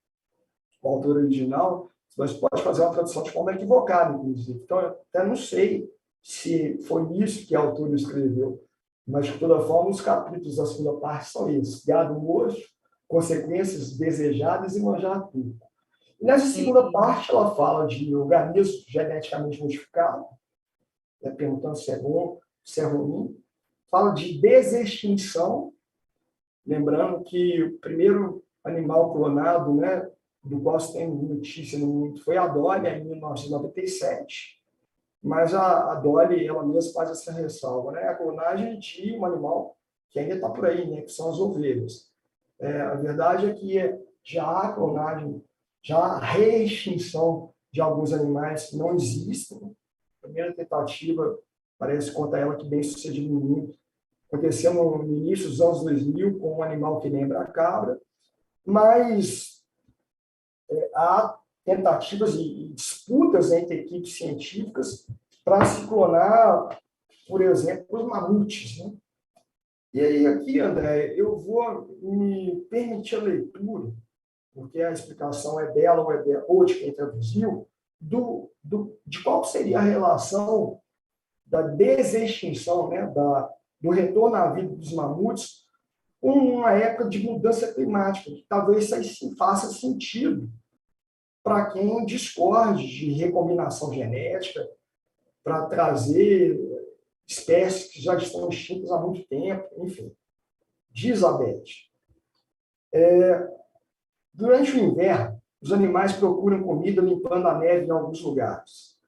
original, você pode fazer uma tradução de forma equivocada, inclusive. Então, eu até não sei se foi isso que o autor escreveu, mas, de toda forma, os capítulos da segunda parte são esses: gado mocho, consequências desejadas e manjar tudo. E nessa segunda parte, ela fala de organismo geneticamente modificado, né, perguntando se é bom, se é ruim. Fala de desextinção, lembrando que o primeiro animal clonado, né, do qual se tem notícia no mundo, foi a Dolly, em 1997. Mas a Dolly, ela mesma faz essa ressalva, né? A clonagem de um animal que ainda está por aí, né? Que são as ovelhas. A verdade é que já há clonagem, já há reextinção de alguns animais que não existem. A primeira tentativa, parece, conta ela que bem sucedida no mundo, aconteceu no início dos anos 2000 com um animal que lembra a cabra, mas há tentativas e disputas entre equipes científicas para se clonar, por exemplo, os mamutes. Né? E aí, aqui, André, eu vou me permitir a leitura, porque a explicação é dela ou de quem traduziu, de qual seria a relação da desextinção, né, do retorno à vida dos mamutes, com uma época de mudança climática, que talvez isso faça sentido para quem discorde de recombinação genética, para trazer espécies que já estão extintas há muito tempo, enfim. Diz a Beth, durante o inverno, os animais procuram comida limpando a neve em alguns lugares,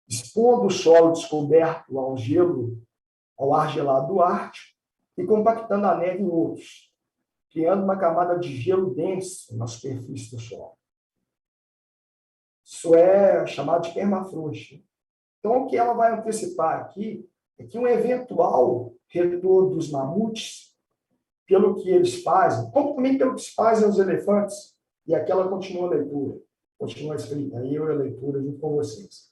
expondo o solo descoberto ao gelo, ao ar gelado do Ártico, e compactando a neve em outros, criando uma camada de gelo denso na superfície do solo. Isso é chamado de permafrost. Então, o que ela vai antecipar aqui é que um eventual retorno dos mamutes, pelo que eles fazem, como também pelo que se fazem os elefantes, e aqui ela continua a leitura, continua escrita, aí eu a leitura junto com vocês.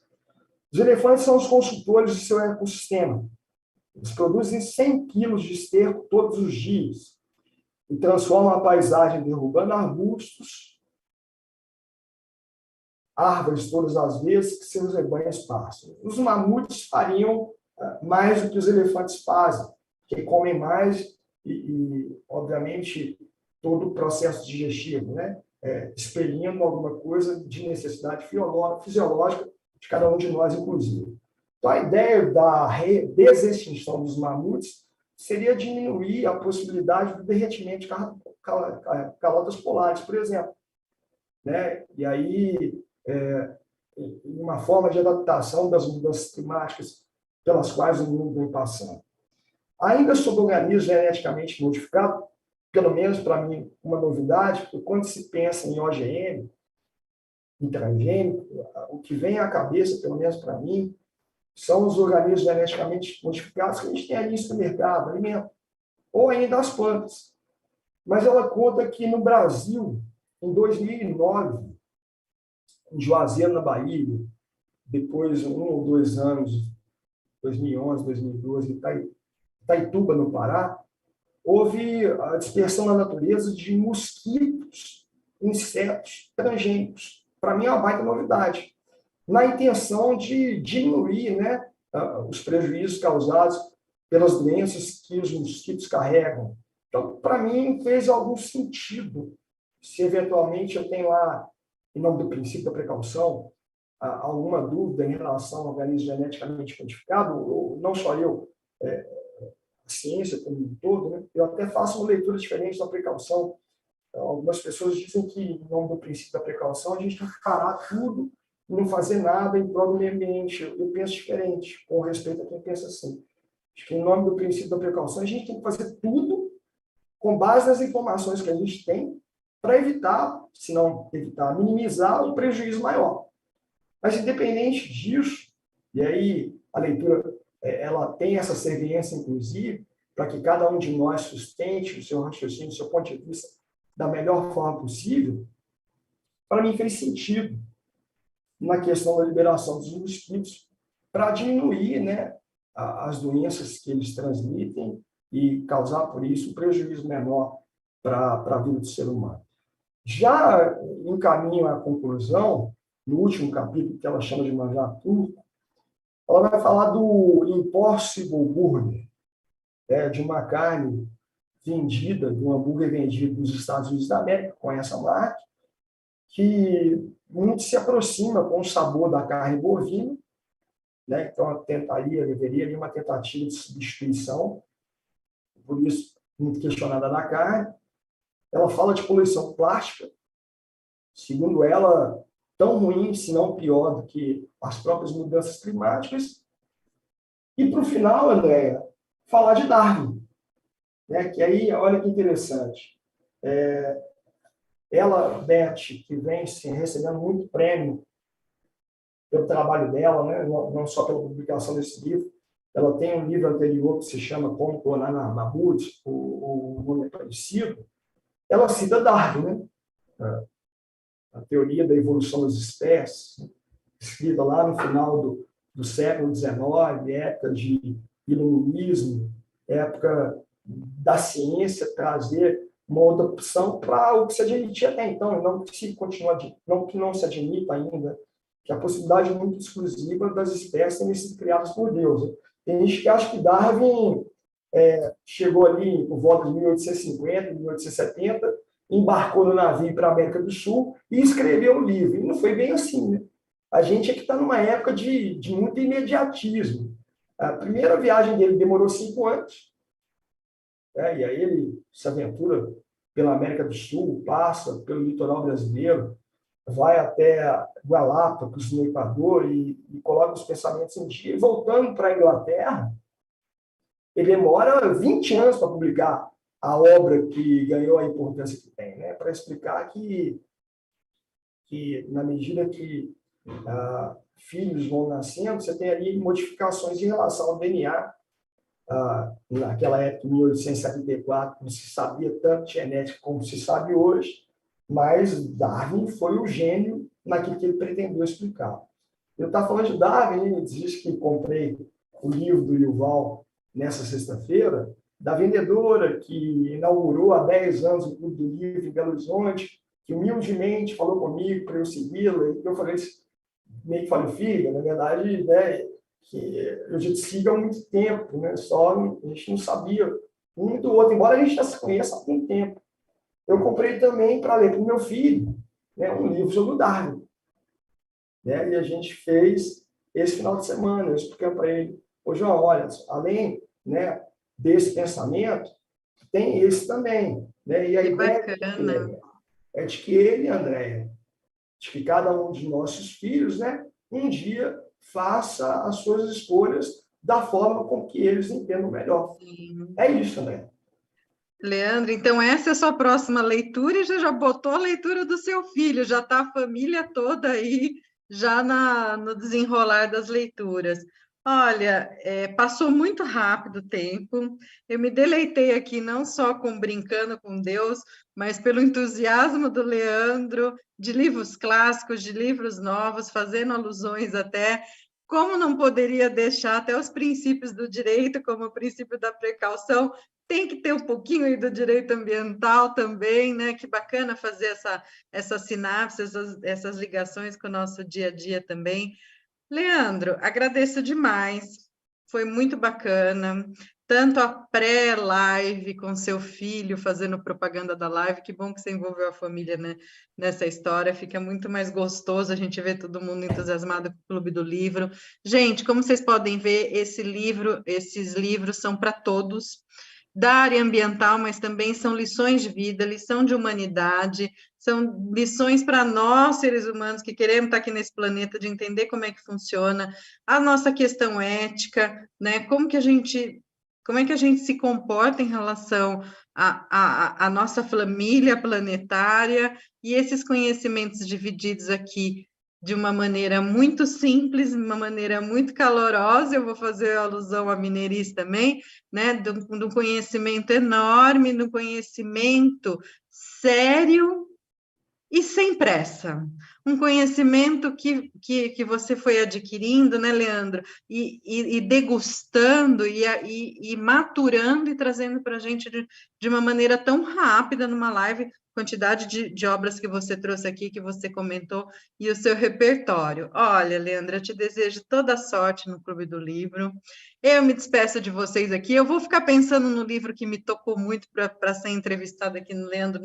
Os elefantes são os consultores do seu ecossistema. Eles produzem 100 quilos de esterco todos os dias e transformam a paisagem derrubando arbustos, árvores todas as vezes que seus rebanhos passam. Os mamutes fariam mais do que os elefantes fazem, que comem mais e obviamente, todo o processo digestivo, né? Expelindo alguma coisa de necessidade fisiológica de cada um de nós, inclusive. Então, a ideia da desextinção dos mamutes seria diminuir a possibilidade do derretimento de calotas polares, por exemplo. Né? E aí, uma forma de adaptação das mudanças climáticas pelas quais o mundo vem passando. Ainda sobre o organismo geneticamente modificado, pelo menos para mim, uma novidade, porque quando se pensa em OGM, em transgênico, o que vem à cabeça, pelo menos para mim, são os organismos geneticamente modificados que a gente tem ali no supermercado, alimento, ou ainda as plantas. Mas ela conta que no Brasil, em 2009, em Juazeiro, na Bahia, depois 1 ou 2 anos, 2011, 2012, Itaituba, no Pará, houve a dispersão na natureza de mosquitos, insetos transgênicos. Para mim é uma baita novidade, na intenção de diminuir, né, os prejuízos causados pelas doenças que os mosquitos carregam. Então, para mim, fez algum sentido. Se eventualmente eu tenho lá, em nome do princípio da precaução, alguma dúvida em relação ao organismo geneticamente modificado, ou não só eu, a ciência como um todo, né? Eu até faço uma leitura diferente da precaução. Algumas pessoas dizem que, em nome do princípio da precaução, a gente tem que parar tudo e não fazer nada em prol do meio ambiente. Eu penso diferente, com respeito a quem pensa assim. Acho que, em nome do princípio da precaução, a gente tem que fazer tudo com base nas informações que a gente tem para evitar, se não evitar, minimizar o prejuízo maior. Mas, independente disso, e aí a leitura ela tem essa serviência, inclusive, para que cada um de nós sustente o seu raciocínio, o seu ponto de vista da melhor forma possível, para mim fez sentido na questão da liberação dos mosquitos para diminuir, né, as doenças que eles transmitem e causar, por isso, um prejuízo menor para a vida do ser humano. Já em caminho à conclusão, no último capítulo, que ela chama de Manjar Turco, ela vai falar do Impossible Burger, de uma carne vendida, de um hambúrguer vendido nos Estados Unidos da América, com essa marca, que muito se aproxima com o sabor da carne bovina, né? Então, deveria ali uma tentativa de substituição, por isso, muito questionada na carne. Ela fala de poluição plástica, segundo ela, tão ruim, se não pior, do que as próprias mudanças climáticas. E, para o final, Andréia, falar de Darwin, né? Que aí, olha que interessante, ela, Beth, que vem recebendo muito prêmio pelo trabalho dela, né? Não só pela publicação desse livro, ela tem um livro anterior que se chama Como Clonar Mamute, o nome é parecido. Ela cita Darwin, né? A teoria da evolução das espécies, escrita lá no final do século XIX, época de iluminismo, época da ciência, trazer uma outra opção para o que se admitia até então, não que não se admita ainda, que a possibilidade muito exclusiva das espécies terem sido criadas por Deus. Tem gente que acha que Darwin chegou ali por volta de 1850, 1870, embarcou no navio para a América do Sul e escreveu o livro. E não foi bem assim, né? A gente é que está numa época de muito imediatismo. A primeira viagem dele demorou 5 anos, né? E aí ele se aventura pela América do Sul, passa pelo litoral brasileiro, vai até Galápagos, no Equador, e coloca os pensamentos em dia. E voltando para a Inglaterra, ele demora 20 anos para publicar a obra que ganhou a importância que tem, né? Para explicar que na medida que filhos vão nascendo, você tem ali modificações em relação ao DNA. Naquela época, em 1874, não se sabia tanto de genética como se sabe hoje, mas Darwin foi o gênio naquilo que ele pretendeu explicar. Eu estava falando de Darwin, e disse que comprei o livro do Yuval nessa sexta-feira, da vendedora que inaugurou há 10 anos o Clube do Livro em Belo Horizonte, que humildemente falou comigo para eu segui-la, e eu falei, meio que falei, filha, na verdade, né, que eu já te sigo há muito tempo, né, só a gente não sabia um do outro, embora a gente já se conheça há algum tempo. Eu comprei também para ler para o meu filho, né, um livro sobre o Darwin, né, e a gente fez esse final de semana, eu expliquei para ele, João, olha, além, né, desse pensamento, tem esse também, né? E a ideia é de que ele, Andréia, de que cada um de nossos filhos, né, um dia faça as suas escolhas da forma com que eles entendam melhor. Sim. É isso, Andréia. Leandro, então essa é a sua próxima leitura e já botou a leitura do seu filho, já está a família toda aí, já no desenrolar das leituras. Olha, passou muito rápido o tempo, eu me deleitei aqui não só com Brincando com Deus, mas pelo entusiasmo do Leandro, de livros clássicos, de livros novos, fazendo alusões até, como não poderia deixar até os princípios do direito, como o princípio da precaução, tem que ter um pouquinho aí do direito ambiental também, né? Que bacana fazer essa sinapse, essas ligações com o nosso dia a dia também. Leandro, agradeço demais, foi muito bacana, tanto a pré-live com seu filho fazendo propaganda da live, que bom que você envolveu a família, né, nessa história, fica muito mais gostoso a gente ver todo mundo entusiasmado com o Clube do Livro. Gente, como vocês podem ver, esses livros são para todos, da área ambiental, mas também são lições de vida, lição de humanidade, são lições para nós, seres humanos, que queremos estar aqui nesse planeta, de entender como é que funciona a nossa questão ética, né? Como é que a gente se comporta em relação à nossa família planetária, e esses conhecimentos divididos aqui de uma maneira muito simples, de uma maneira muito calorosa. Eu vou fazer alusão a Mineirice também, né? De um conhecimento enorme, de um conhecimento sério e sem pressa. Um conhecimento que você foi adquirindo, né, Leandro? E degustando, e maturando e trazendo para a gente de uma maneira tão rápida numa live, quantidade de obras que você trouxe aqui, que você comentou, e o seu repertório. Olha, Leandro, eu te desejo toda a sorte no Clube do Livro. Eu me despeço de vocês aqui. Eu vou ficar pensando no livro que me tocou muito para ser entrevistada aqui no Leandro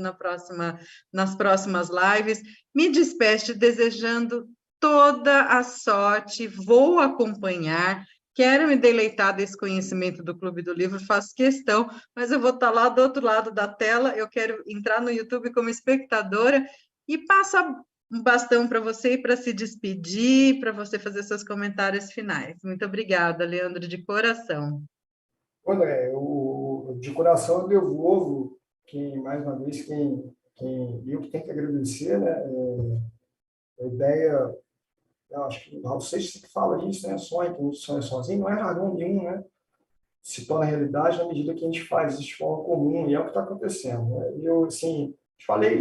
nas próximas lives. Me despeço desejando toda a sorte, vou acompanhar, quero me deleitar desse conhecimento do Clube do Livro, faço questão, mas eu vou estar lá do outro lado da tela, eu quero entrar no YouTube como espectadora e passo um bastão para você e para se despedir, para você fazer seus comentários finais. Muito obrigada, Leandro, de coração. André, de coração eu devolvo, mais uma vez, eu que tenho que agradecer, né? A ideia, eu acho que o Raul Seixas que fala isso, né? Sonho, que a gente sonha sozinho, não é razão nenhum, né? Se torna realidade na medida que a gente faz isso de forma comum, e é o que está acontecendo, né? Eu, assim,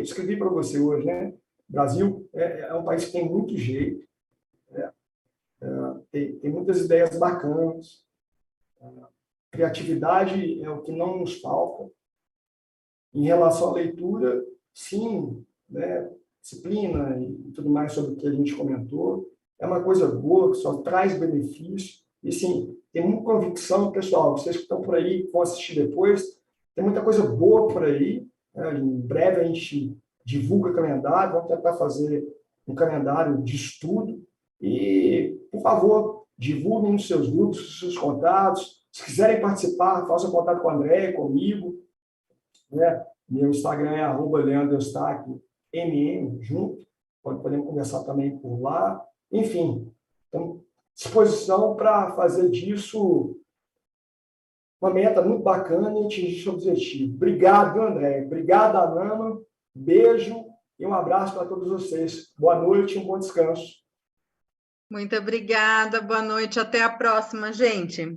escrevi para você hoje, né? O Brasil é um país que tem muito jeito, né? Tem muitas ideias bacanas, criatividade é o que não nos falta. Em relação à leitura, sim, né? Disciplina e tudo mais sobre o que a gente comentou, é uma coisa boa, que só traz benefício. E, sim, tem muita convicção, pessoal, vocês que estão por aí, que vão assistir depois, tem muita coisa boa por aí. Né? Em breve a gente divulga calendário, vamos tentar fazer um calendário de estudo. E, por favor, divulguem nos seus grupos, nos seus contatos. Se quiserem participar, façam contato com o André, comigo. Né? Meu Instagram é @leandroeustáquio, junto. Podemos conversar também por lá. Enfim, então, disposição para fazer disso uma meta muito bacana e atingir seu objetivo. Obrigado, André. Obrigado, Alana. Beijo e um abraço para todos vocês. Boa noite e um bom descanso. Muito obrigada, boa noite, até a próxima, gente.